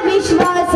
विश्वास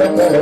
Bye.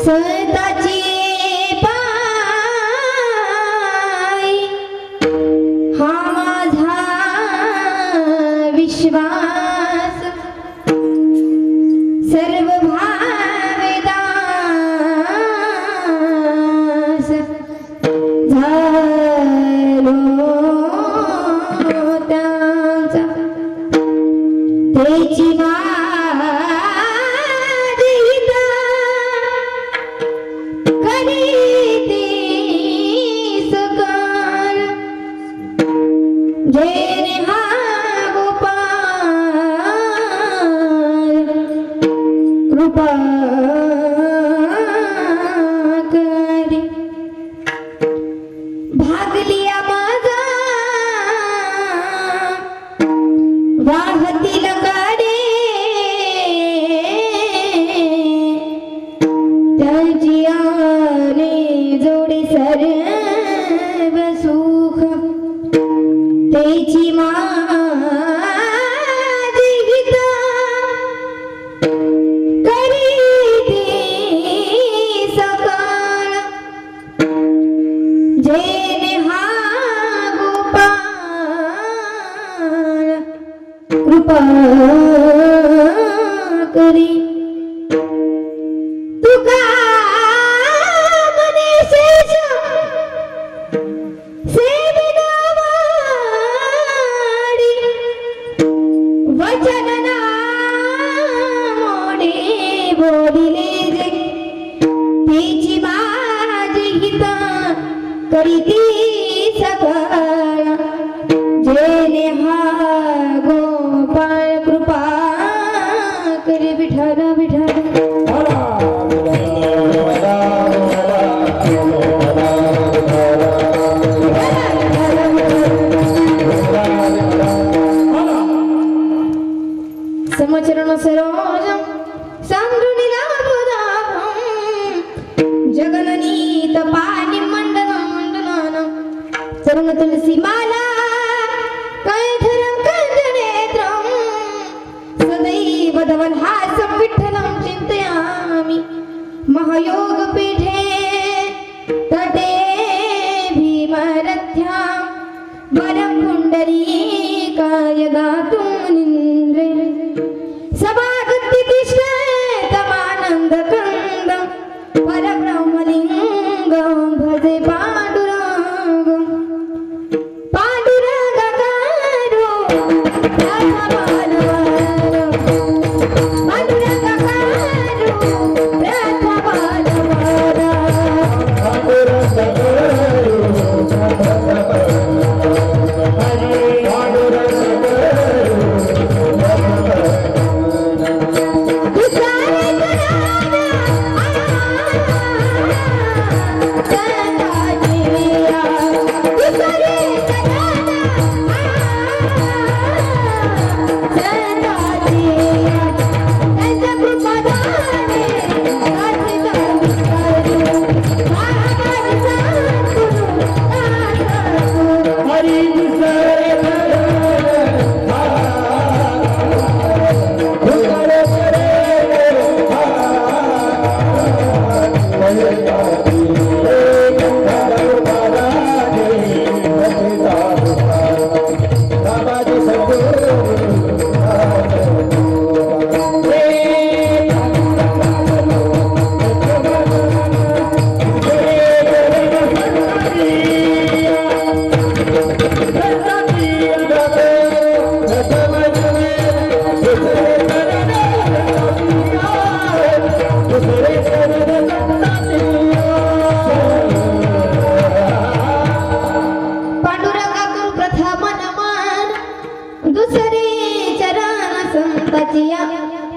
स्वतःची पाय हा माझा विश्वास सर्व भावेदास झालो त्यांचा त्याची माझी हिता करीती सकल जेणे हा गोपाल कृपा करी भागलिया माझा वाहतील काडे त्याची आले जोडे सर्व सुख त्याची माझी हिता करीती सकल जेणे हा गोपाल कृपा करी तुका मने शेष सेविना वाडी वचन ना मोडे बोलिले जे तिची माझी हिता करीती सकल जेणे हा गोपाळ कृपा करी विठ्ठल विठ्ठल समचरण सरोजं सांद्रुनिलाभदाभं जगननीत पाणि मंडलं मंडलानं चरण तुलसी माला कैधरं कंजनेत्रं सदैव धवलहासं विठ्ठलं चिन्तयामि महायोगपीठे तटे भीमरथ्यां वरं पुण्डरीकाय गातुं निन्द्रे सभागति तिष्ठेतमानन्दकन्दं परब्रह्मलिङ्गं भजे पाण्डुरङ्गं पाण्डुरङ्गकारो रथमानवारो पाण्डुरङ्गकारो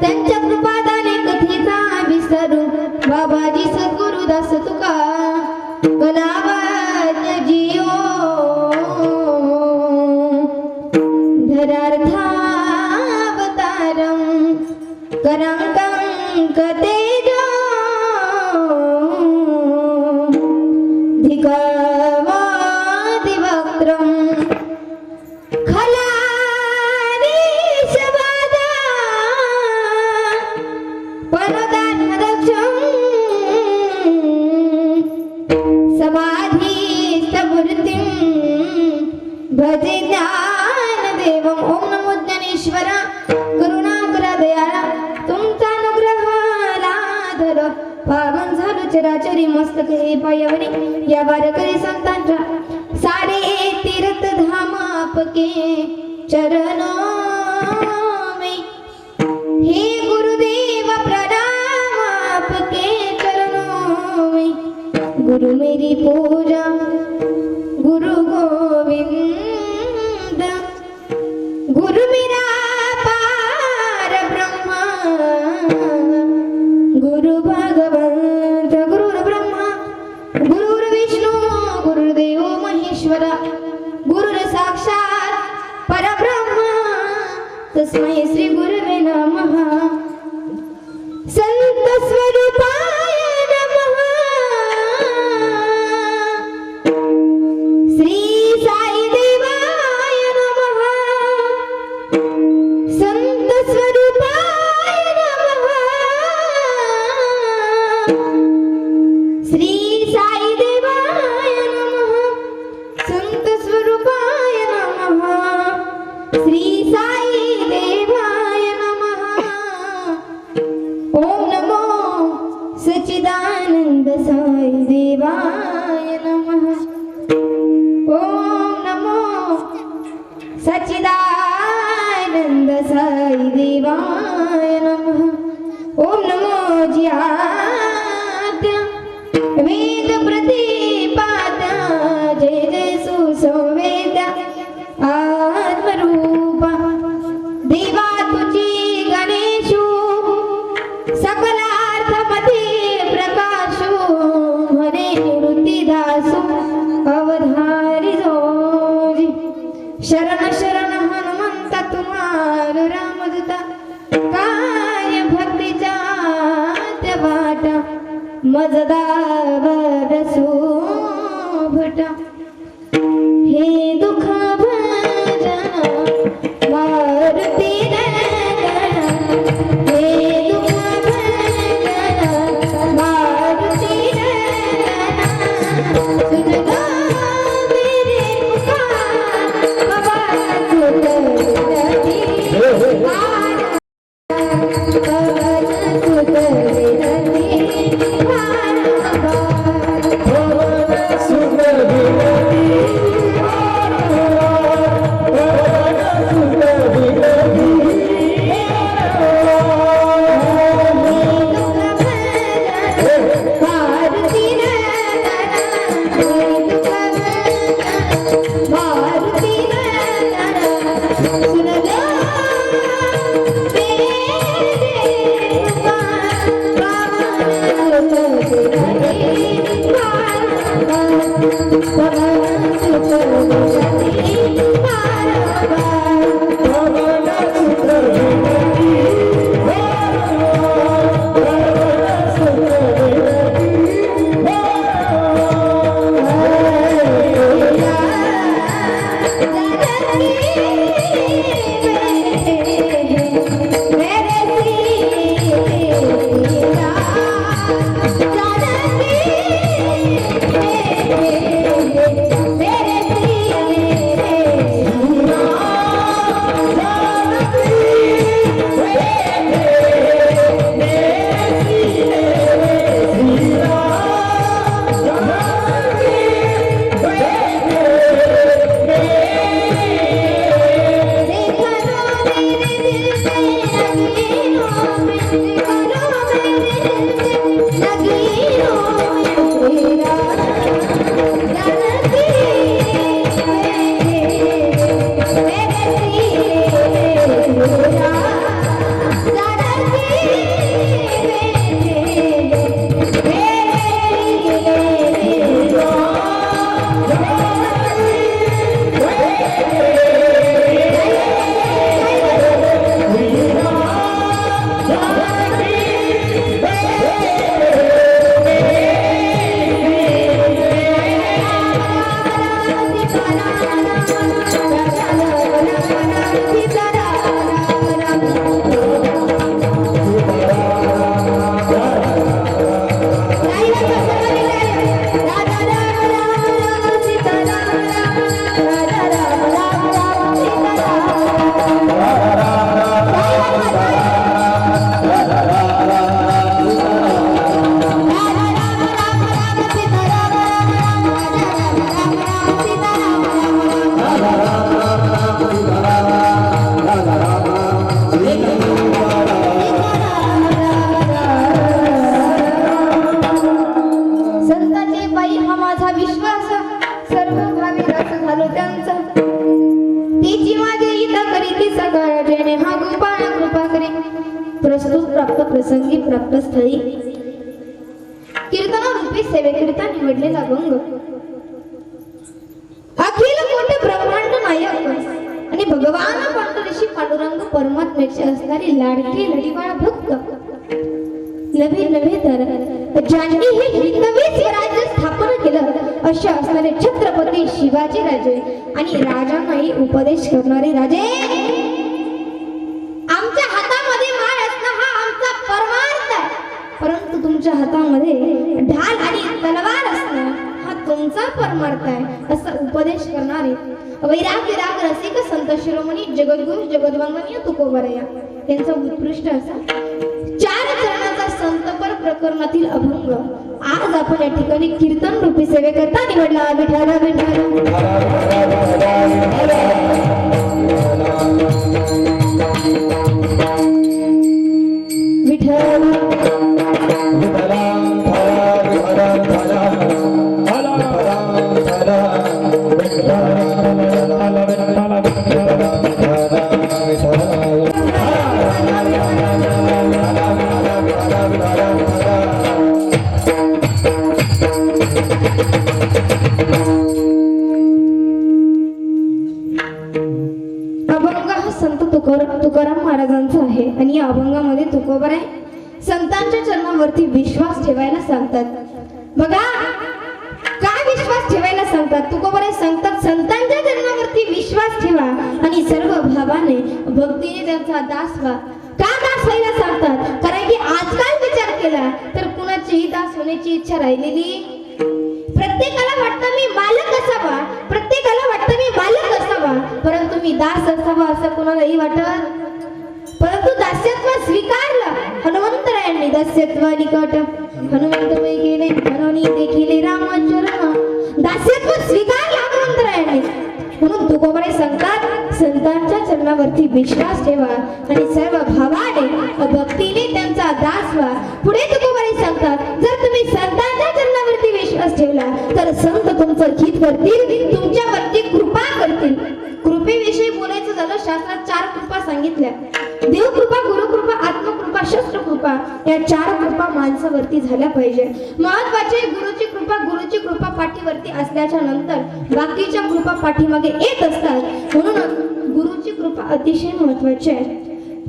त्यांच्या कृपादाने कथेचा विसरू बाबाजी सद्गुरुदास तुका कलावज्ञ जिओ धरार्थावतारं करांकं तेजो धिकवादिवक्त्रं भजे ज्ञानदेवं ओम नमो ज्ञानेश्वरा करुणाकरा दयाळा तुमचा अनुग्रह लाधर पावन झालो चराचरी मस्तके पायावरी या वारकरी संतांच्या सारे तीर्थ धाम आपके चरणों में हे गुरुदेव प्रणाम आपके चरणों में गुरु मेरी पूजा गुरु गोविंद गुरु मेरा पार ब्रह्मा गुरु भगवंत गुरु ब्रह्मा गुरु विष्णू गुरुदेव महेश्वरा गुरु साक्षात परब्रह्म तस्मै श्री गुरुवे नमः संत स्वरूपाय नमः श्री साई देवाय नमः संत स्वरूपाय नमः श्री साई देवाय नमः संत स्वरूपाय नमः श्री साई देवाय नमः ओम नमो सच्चिदानंद साई देवाय नमः ओम नमो सच्चिदानंद साई देवाय नमः ओम नमो ज्ञात्या वेद प्रतिपाद्या जय जय सुसंवेद्या आत्मरूपा देवा तुझी गणेशू सकलार्थमध्ये प्रकाशू हरे निवृत्तीदासू अवधारी जोजी शरण शरण हनुमंत तुम्हार रामदूता काय भक्तीचा त्या वाटा मजदार सोभटा हे दुःख भजन मारुती नंदन हे दुःख भजन मारुती नंदन सुन गा मेरे पुकार बाबा सुन विनती तिची माझे इता करीती सकाळ जेणे हा गोपाळ कृपा करे. प्रस्तुत प्राप्त प्रसंगी प्राप्त स्थळी कीर्तनारूपी सेवेकरिता निवडलेला अभंग. अखिल कोटी ब्रह्मांड नायक आणि भगवान पंढरीशी पांडुरंग परमात्म्याचे असणारे लाडके लढीवाळ भक्त. नवे नवे तर ज्यांनी हे हिंदवी स्वराज्य स्थापन केलं अशा असणारे छत्रपती शिवाजी राजे आणि राजांनाही उपदेश करणारे राजे. आमच्या हातामध्ये माळ असणं हा आमचा परमार्थ आहे, परंतु तुमच्या हातामध्ये ढाल आणि तलवार असणं हा तुमचा परमार्थ आहे असा उपदेश करणारे वैराग्य राग रसिक संत शिरोमणी जगद्गुरु जगद्वंदनीय तुकोबराया यांचा उत्कृष्ट असा 4 चरणाचा संतपर प्रकरणातील अभंग आज आपण या ठिकाणी कीर्तन रूपी सेवेकरता निवडला. विठ्ठल विठ्ठल अभंग हा संत तुकाराम महाराजांचा आहे आणि या अभंगामध्ये तुकोबराय संतांच्या चरणावरती विश्वास ठेवायला सांगतात. बघा काय विश्वास ठेवायला सांगतात. तुकोबराय सांगतात संतांच्या चरणावरती विश्वास ठेवा आणि सर्व भावाने भक्तीने त्यांचा दास व्हा. का दास व्हायला सांगतात? कारण की आजकाल विचार केला तर कुणाचीही दास होण्याची इच्छा राहिलेली. प्रत्येकाला वाटतं मी मालक असावा, प्रत्येकाला वाटतं मी मालक असावा, परंतु मी दास असावा असं कोणालाही वाटत. परंतु दास्यत्व स्वीकारलं हनुमंतरायांनी. दास्यत्व निकट हनुमंत वै गेले हनुनी देखिले रामचरण. दास्यत्व स्वीकारलं हनुमंतरायांनी. म्हणून तुकोबराय सांगतात संतांच्या चरणावरती विश्वास ठेवा आणि सर्व भावाने भक्तीने त्यांचा दास व्हा. पुढे तुकोबराय सांगतात जर तुम्ही संतांच्या चरणावरती विश्वास ठेवला तर संत तुमचं हित करतील, तुमच्यावरती कृपा करतील. कृपेविषयी बोलायचं झालं शास्त्रात 4 कृपा सांगितल्या. देवकृपा, गुरुकृपा, आत्मकृपा, शस्त्रकृपा या 4 कृपा माणसावरती झाल्या पाहिजे. महत्वाचे गुरुची कृपा पाठीवरती असल्याच्या नंतर बाकीच्या कृपा पाठीमागे येत असतात. म्हणून गुरुची कृपा अतिशय महत्वाची आहे.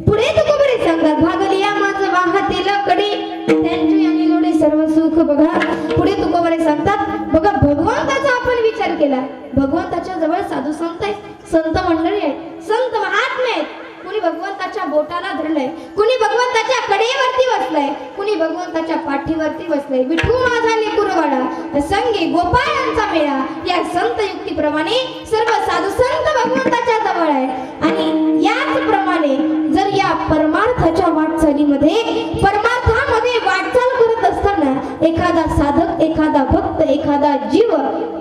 पुढे तुकोबराय सांगतात भागलिया माझं वाहतेल कडे त्यांची आणि लोडे सर्व सुख. बघा पुढे तुकोबराय सांगतात बघा भगवंताचा आपण विचार केला. भगवंताच्या जवळ साधू संत आहेत, संत मंडळी आहेत, संत महात्मे आहेत. कुणी भगवंताच्या बोटाला धरलंय, कुणी भगवंताच्या कडेवरती बसलाय, कुणी भगवंताच्या पाठीवरती बसलाय. विठू माझा लेकुरवाडा संगे गोपाळांचा मेळा या संत युक्तीप्रमाणे सर्व साधू संत भगवंताच्या जवळ आहे. आणि याच प्रमाणे जर या परमार्थाच्या वाटचालीमध्ये परमार्थामध्ये वाटचाल करत असताना एखादा साधक, एखादा भक्त, एखादा जीव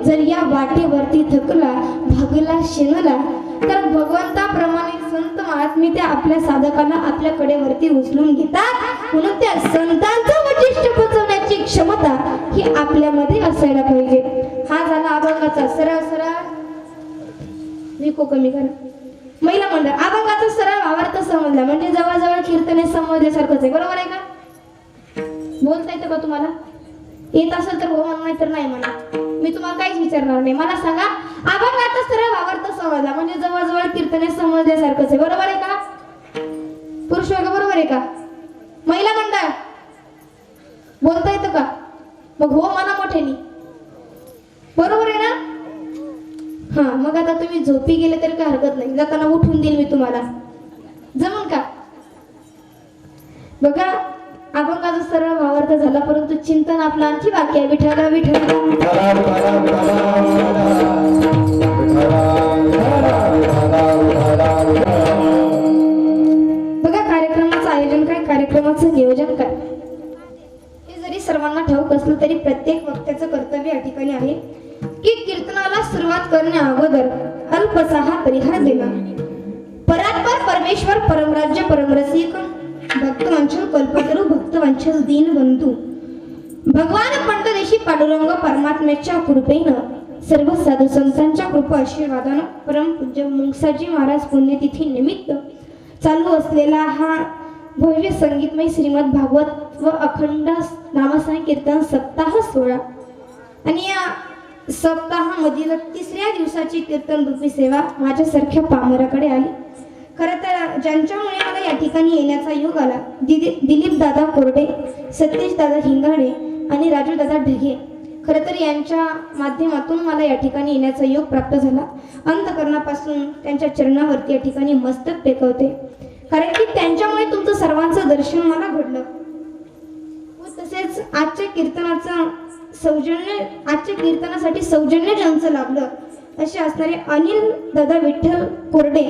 जर या वाटेवरती थकला, भागला, शिनला तर भगवंताप्रमाणे संत महात्मे त्या आपल्या साधकाला आपल्या कडेवरती उचलून घेतात. म्हणून त्या संतांचं वैशिष्ट्य पोचवण्याची क्षमता ही आपल्यामध्ये असायला पाहिजे. हा झाला अभंगाचा सरळ विको कमी करा. महिला मंडळ अभंगाचा सरळ भावार्थ समजला म्हणजे जवळजवळ कीर्तने समजल्यासारखंच आहे. बरोबर आहे का? बोलता येतं का तुम्हाला? येत असेल तर हो म्हणा, नाही तर नाही म्हणा. मी तुम्हाला काहीच विचारणार नाही. मला सांगा अभंगाचा सरळ भावार्थ समजला म्हणजे जवळजवळ कीर्तने समजल्यासारखंच आहे. बरोबर आहे का? पुरुष वर्ग बरोबर आहे का? महिला मंडळ बोलता येतं का? मग हो म्हणा मोठ्यानी. बरोबर आहे ना? हा मग आता तुम्ही झोपी गेले तरी काय हरकत नाही, जाताना उठून देईल मी तुम्हाला. जमून का? बघा अभंगाचा सरळ भावार्थ झाला परंतु चिंतन आपलं आणखी बाकी आहे. विठ्ठल विठ्ठल बघा कार्यक्रमाचं आयोजन काय, कार्यक्रमाचं नियोजन काय हे जरी सर्वांना ठाऊक असलं तरी प्रत्येक वक्त्याचं कर्तव्य या ठिकाणी आहे की कीर्तनाला सुरुवात करण्या अगोदर अल्पसा हा परिहार देणं. परात्पर परमेश्वर परमराज्य परमरसिक भक्तवंशल कल्पतरू भक्तवंशल दीनबंधू भगवान पंढरीशी पांडुरंग परमात्म्याच्या कृपेनं सर्व साधू संतांच्या कृपा आशीर्वादानं परमपूज्य मुंगसाजी महाराज पुण्यतिथी निमित्त चालू असलेला हा भव्य संगीतमय श्रीमद भागवत व अखंड नामसाई कीर्तन सप्ताह सोहळा आणि या सप्ताहामधील तिसऱ्या दिवसाची कीर्तन रूपी सेवा माझ्यासारख्या पामराकडे आली. खरं तर ज्यांच्यामुळे मला या ठिकाणी येण्याचा योग आला, दिलीप दादा कोरडे, सतीश दादा हिंगाडे आणि राजू दादा ढगे, खरं तर यांच्या माध्यमातून मला या ठिकाणी येण्याचा योग प्राप्त झाला. अंतःकरणापासून त्यांच्या चरणावरती या ठिकाणी मस्तक टेकवते, कारण की त्यांच्यामुळे तुमचं सर्वांचं दर्शन मला घडलं. व तसेच आजच्या कीर्तनासाठी सौजन्य ज्यांचं लाभलं असे असणारे अनिल दादा विठ्ठल कोरडे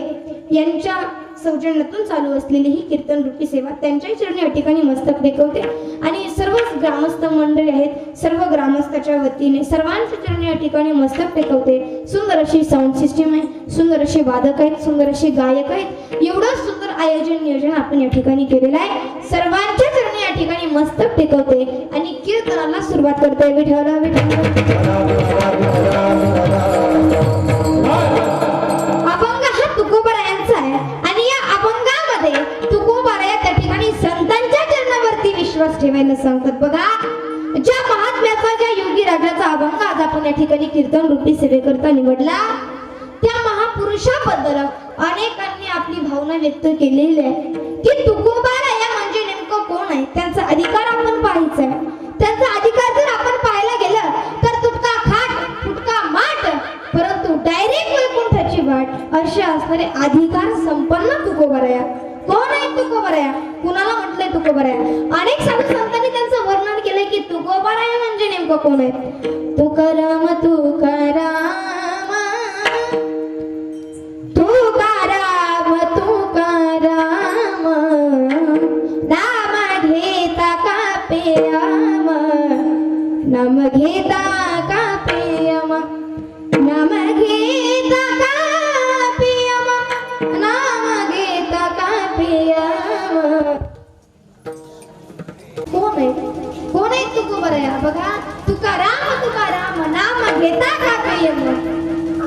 यांच्या सौजन्यातून चालू असलेली ही कीर्तन रूपी सेवा त्यांच्याही चरणी या ठिकाणी मस्तक टेकवते. आणि सर्व ग्रामस्थ मंडळी आहेत, सर्व ग्रामस्थाच्या वतीने सर्वांच्या चरणी या ठिकाणी मस्तक टेकवते. सुंदर अशी साऊंड सिस्टीम आहे, सुंदर असे वादक आहेत, सुंदर असे गायक आहेत. एवढं सुंदर नियोजन आपण या ठिकाणी केलेलं आहे. सर्वांच्या चरणी या ठिकाणी मस्तक टेकवते आणि कीर्तनाला सुरुवात करते. विठ्ठल विठ्ठल. अभंग हा तुकोबारायांचा आहे आणि या अभंगामध्ये तुकोबाराया त्या ठिकाणी संतांच्या चरणावरती विश्वास ठेवायला सांगतात. बघा, ज्या महात्म्याचा, ज्या योगी राजाचा अभंग आज आपण या ठिकाणी कीर्तन रूपी सेवेकरता निवडला, त्या महापुरुषाबद्दल अनेकांनी आपली भावना व्यक्त केलेली आहे की तुकोबाराया म्हणजे नेमकं कोण आहे, त्यांचा अधिकार आपण पाहायचा आहे. त्यांचा अधिकार जर आपण पाहायला गेलं तर तुटका खाट फुटका माट, परंतु डायरेक्ट वैकुंठाची वाट असे असणारे अधिकार संपन्न तुकोबाराया. कोण आहे तुकोबाराया? कुणाला म्हटलंय तुकोबाराया? अनेक साधू संतांनी त्यांचं वर्णन केलंय की तुकोबाराया म्हणजे नेमकं कोण आहे. तुकाराम तुकाराम तुकाराम तुकाराम, नाम घेता कापे आम, नाम घेता कापे आम, नाम घेता कापे आम, नाम घेता कापे आम. कोण आहे तुकोबाराया? बघा, तुकाराम तुकाराम, नाम घेता कापे आम.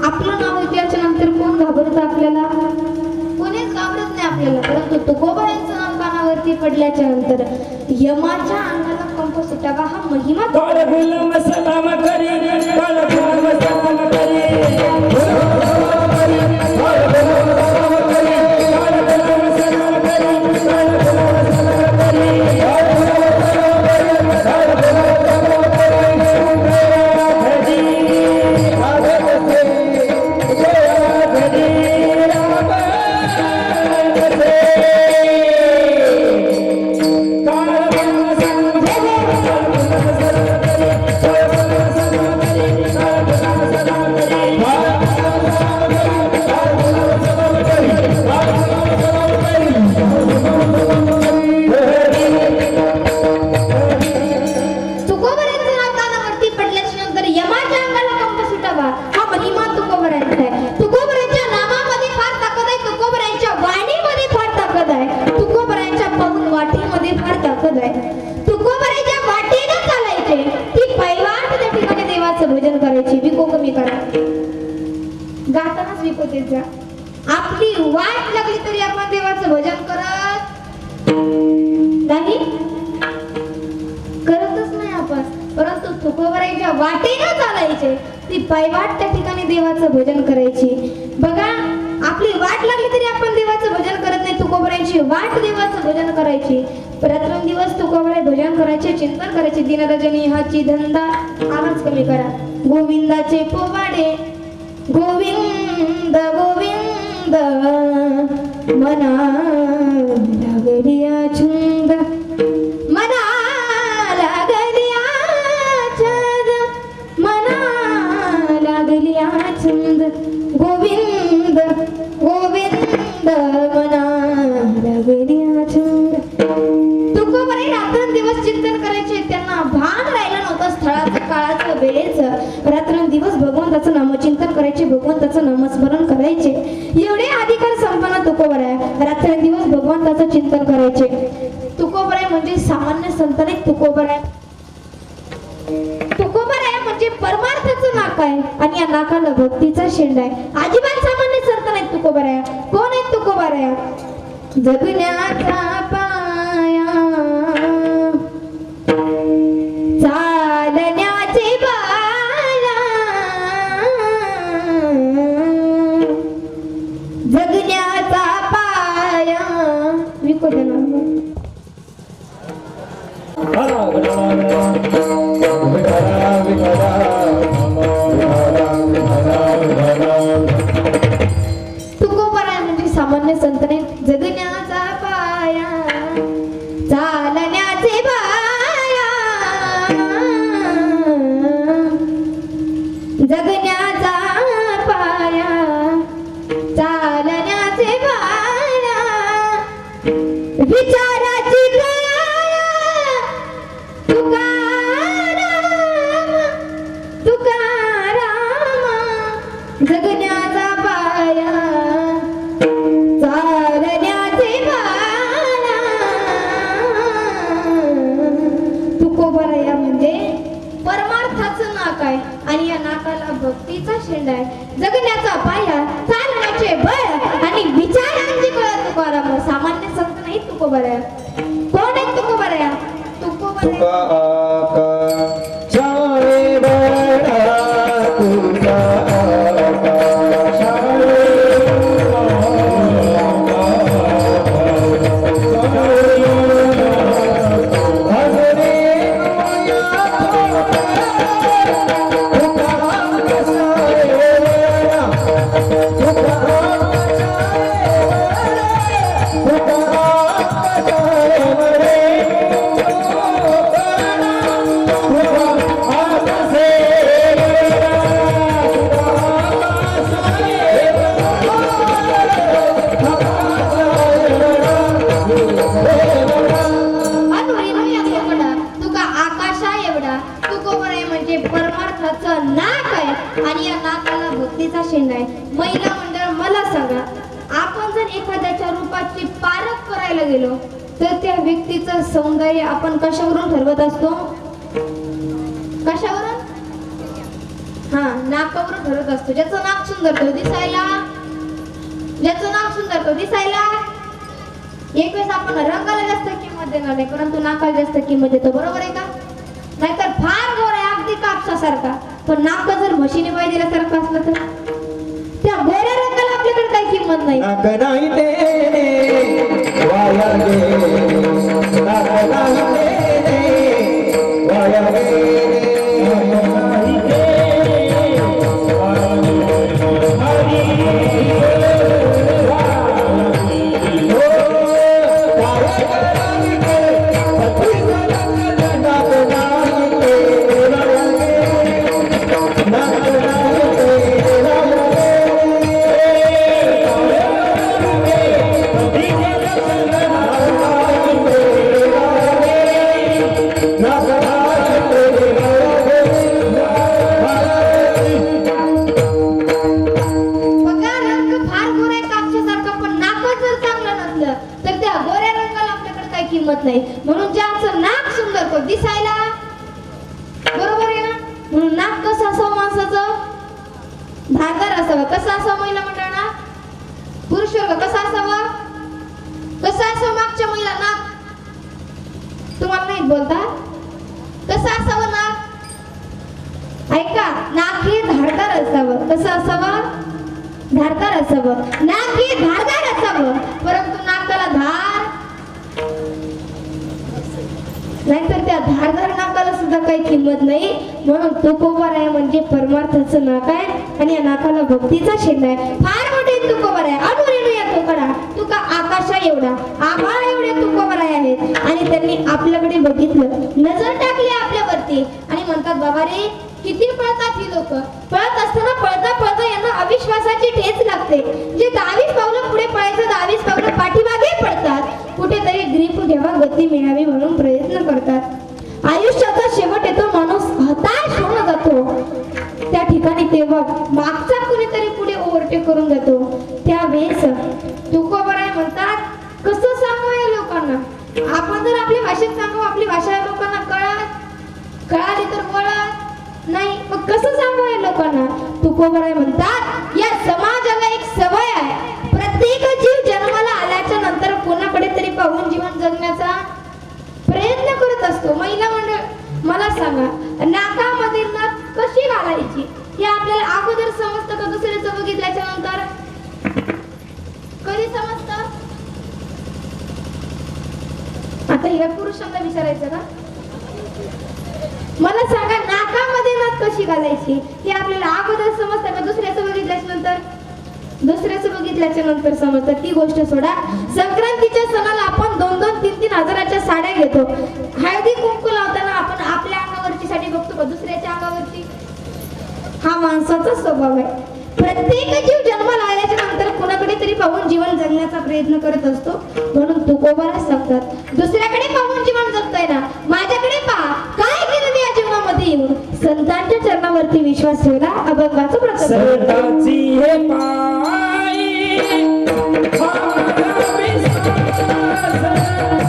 आपलं नाव त्याच्या नंतर कोण घाबरत आपल्याला? कोणीच घाबरत नाही आपल्याला. परंतु तुकोबारायांचं नाव कानावरती पडल्याच्या नंतर यमाच्या अंगाला कंप सुटावा हा महिमा. गातानाच विकोतेत जा. आपली वाट लागली तरी आपण देवाचं भजन करतच नाही आपण. परंतु तुकोबाराच्या वाटेनं चालायचे, ती पायवाट त्या ठिकाणी देवाचं भजन करायची. बघा, आपली वाट लागली तरी आपण देवाचं भजन करत नाही, तुकोबाराची वाट देवाचं भजन करायची. रात्रंदिवस तुकोबाराय भजन करायचे, चिंतन करायचे. दिनरजनी हाची धंदा आवाज कमी करा. गोविंदाचे पोवाडे गोविंद गोविंद, मना लागलिया छंद, मना लागलिया छंद, मना लागलिया छंद. गोविंद गोविंद, मना लागलिया छंद. तुकोबाराय रात्रंदिवस चिंतन करायचे. त्यांना भान राहिलं नव्हतं स्थळाचं, काळाचं, वेळेचं. रात्रंदिवस भगवंताचं नामचिंतन करायचे, भगवंताचं नामस्मरण करायचे. एवढे अधिकार संपन्न तुकोबाराय रात्रंदिवस भगवंताचं चिंतन करायचे. तुकोबाराय म्हणजे सामान्य संत नाही. तुकोबाराय म्हणजे परमार्थाचं नाक आहे आणि या नाकाला भक्तीचा शेंडा आहे. अजिबात सामान्य संत नाहीत तुकोबाराया. कोण आहेत तुकोबाराया? जगण्याचा पाया चालण्याचे बाया जगण्याचा पाया विकोदना तुकोबाराया म्हणजे सामान्य संत नाही. जगण्याचा पाया चालण्याचे बाया जगण्याचा पाया चालण्याचे बाया विचाराची काया तुकाराम तुकाराम जगण्याचा पाया चालण्याचे बाया. तुकोबाराया म्हणजे परमार्थाचं नाक आहे आणि या नाकाला भक्तीचा शेंडा आहे. जगण्याचा पाया चालण्याचे बळ आणि विचारांची कळ तुकाराम. सामान्य संत नाही तुकोबाराया. कोण आहे तुकोबाराया? परमार्थाचं नाक आहे आणि या नाकाला भक्तीचा शेंडा आहे. महिला मंडळ मला सांगा, आपण जर एखाद्याच्या रूपाची पारख करायला गेलो तर त्या व्यक्तीचं सौंदर्य आपण कशावरून ठरवत असतो? कशावरून? हा, नाकावरून ठरवत असतो. ज्याचं नाक सुंदर तो दिसायला, ज्याचं नाक सुंदर तो दिसायला. एक वेळेस आपण रंगाला जास्त किंमत देणार नाही, परंतु नाकाला जास्त किंमत देतो. बरोबर आहे का? नाहीतर फार गोर आहे अगदी कापसासारखा, पण नाक जर म्हशीने पाय दिल्यासारखं असलं तर त्या गोऱ्या रंगाला आपल्याकडे काही किंमत नाही. नाक नाही तेरे वाया गे, नाक नाही तेरे वाया गे. नाही. म्हणून ज्याचं नाक सुंदर तो दिसायला, बरोबर आहे ना? म्हणून नाक कसं असावं माणसाचं? धारदार असावं. कसं असावं महिला मंडळाला? पुरुष वर्ग कसा असावा? कसं असावं मागच्या महिला नाक? तुम्हाला नाही बोलता? कसं असावं नाक? ऐका, नाक हे धारदार असावं. कसं असावं? धारदार असावं. नाक हे धारदार असावं, परंतु नाकाला धार नाहीतर त्या धारदार नाकाला सुद्धा काही किंमत नाही. म्हणून तुकोबाराया म्हणजे परमार्थाचं नाक आहे आणि या नाकाला भक्तीचा शेंडा आहे. फार मोठे तुकोबाराया. अनुरेणू या तुकडा तुका आकाशा एवढा आभाळ एवढे तुकोबाराया आहेत आणि त्यांनी आपल्याकडे बघितलं, नजर टाकली आपल्यावरती आणि म्हणतात, बाबा रे किती पळतात ही लोक. पळत असताना पळता पळता यांना अविश्वासाची ठेच लागते. जे 22 पावलं पुढे पळायचं 22 पावलं पाठीमागे पडतात. कुठेतरी ग्रीप घ्यावा, गती मिळावी म्हणून प्रयत्न करतात. आयुष्याचा शेवट येतो, माणूस हताश होऊन जातो त्या ठिकाणी. तेव्हा मागचा कुणीतरी पुढे ओव्हरटेक करून जातो. त्यावेळेस तुकोबाराया म्हणतात, कसं सांगू या लोकांना? आपण जर आपल्या भाषेत सांगू, आपली भाषा लोकांना कळाली तर वळत नाही, मग हे काय पुरुषांना विचारायचं का? मला सांगा, नाकामध्ये नथ कशी घालायची हे आपल्याला अगोदर समजतं का दुसऱ्याचं बघितल्याच्या नंतर? दुसऱ्याचं बघितल्याच्या नंतर समजतं. ती गोष्ट सोडा. संक्रांतीच्या सणाला आपण 2-2, 3-3 हजाराच्या साड्या घेतो. हळदी कुंकू लावताना आपण आपल्या अंगावरची साडी बघतो का दुसऱ्याच्या अंगावरची? हा माणसाचा स्वभाव आहे. प्रत्येक जीव जन्माला आल्याच्या नंतर कुणाकडे तरी पाहून जीवन जगण्याचा प्रयत्न करत असतो. म्हणून तुकोबाला सांगतात, दुसऱ्याकडे पाहून जीवन जगतोय ना, माझ्याकडे पहा काय केलं मी या जीवनामध्ये येऊन. संतांच्या चरणावरती विश्वास ठेवला, अभंगाचं प्रकट. सरताची हे पायी माझा विश्वास,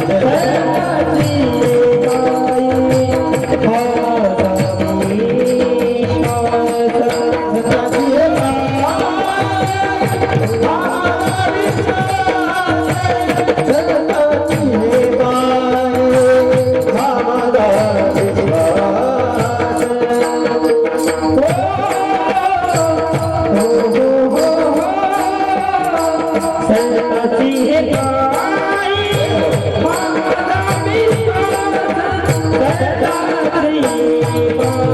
सरताची हे पायी माझा विश्वास, सरताची हे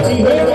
हे